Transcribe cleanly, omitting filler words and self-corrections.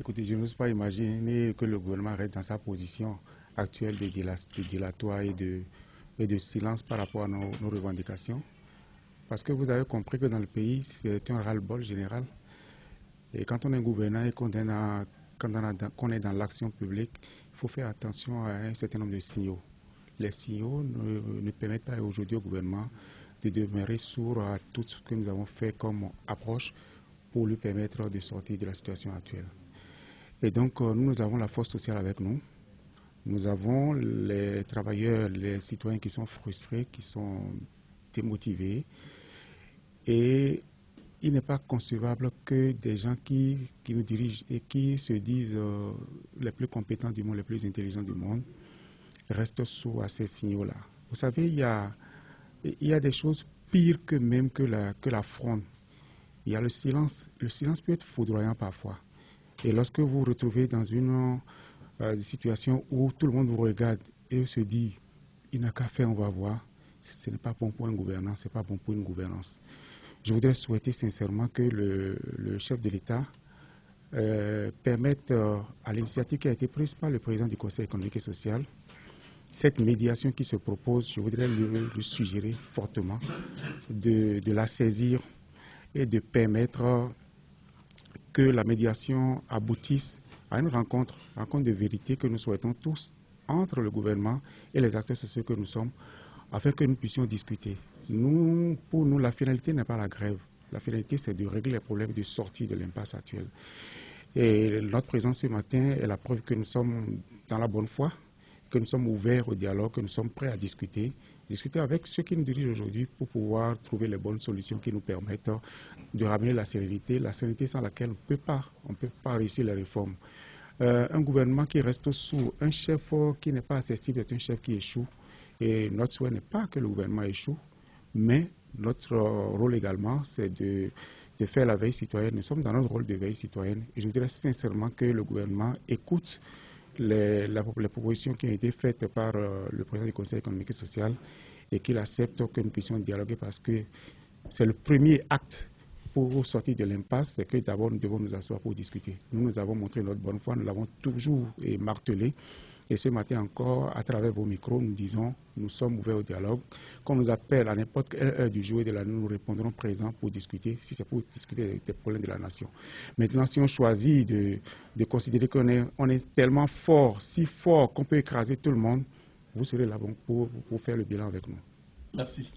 Écoutez, je n'ose pas imaginer que le gouvernement reste dans sa position actuelle de dilatoire et de silence par rapport à nos revendications. Parce que vous avez compris que dans le pays, c'est un ras-le-bol général. Et quand on est gouvernant et qu'on est dans l'action publique, il faut faire attention à un certain nombre de signaux. Les signaux ne permettent pas aujourd'hui au gouvernement de demeurer sourd à tout ce que nous avons fait comme approche pour lui permettre de sortir de la situation actuelle. Et donc, nous avons la force sociale avec nous. Nous avons les travailleurs, les citoyens qui sont frustrés, qui sont démotivés. Et il n'est pas concevable que des gens qui nous dirigent et qui se disent les plus compétents du monde, les plus intelligents du monde, restent sourds à ces signaux-là. Vous savez, il y a des choses pires que même que la fronde. Il y a le silence. Le silence peut être foudroyant parfois. Et lorsque vous vous retrouvez dans une situation où tout le monde vous regarde et se dit « il n'a qu'à faire, on va voir », ce n'est pas bon pour un gouvernant, ce n'est pas bon pour une gouvernance. Je voudrais souhaiter sincèrement que le chef de l'État permette à l'initiative qui a été prise par le président du Conseil économique et social, cette médiation qui se propose, je voudrais lui suggérer fortement de la saisir et de permettre que la médiation aboutisse à une rencontre de vérité que nous souhaitons tous entre le gouvernement et les acteurs sociaux que nous sommes, afin que nous puissions discuter. Pour nous, la finalité n'est pas la grève. La finalité, c'est de régler les problèmes de sortie de l'impasse actuelle. Et notre présence ce matin est la preuve que nous sommes dans la bonne foi, que nous sommes ouverts au dialogue, que nous sommes prêts à discuter avec ceux qui nous dirigent aujourd'hui pour pouvoir trouver les bonnes solutions qui nous permettent de ramener la sérénité sans laquelle on ne peut pas réussir les réformes. Un gouvernement qui reste sourd, un chef qui n'est pas accessible est un chef qui échoue. Et notre souhait n'est pas que le gouvernement échoue, mais notre rôle également, c'est de faire la veille citoyenne. Nous sommes dans notre rôle de veille citoyenne. Et je voudrais sincèrement que le gouvernement écoute les propositions qui ont été faites par le président du Conseil économique et social et qu'il accepte que nous puissions dialoguer parce que c'est le premier acte pour sortir de l'impasse, c'est que d'abord nous devons nous asseoir pour discuter. Nous avons montré notre bonne foi, nous l'avons toujours martelé. Et ce matin encore, à travers vos micros, nous disons, nous sommes ouverts au dialogue. Qu'on nous appelle à n'importe quelle heure du jour et de la nuit, nous répondrons présents pour discuter, si c'est pour discuter des problèmes de la nation. Maintenant, si on choisit de considérer qu'on est tellement fort, si fort qu'on peut écraser tout le monde, vous serez là pour faire le bilan avec nous. Merci.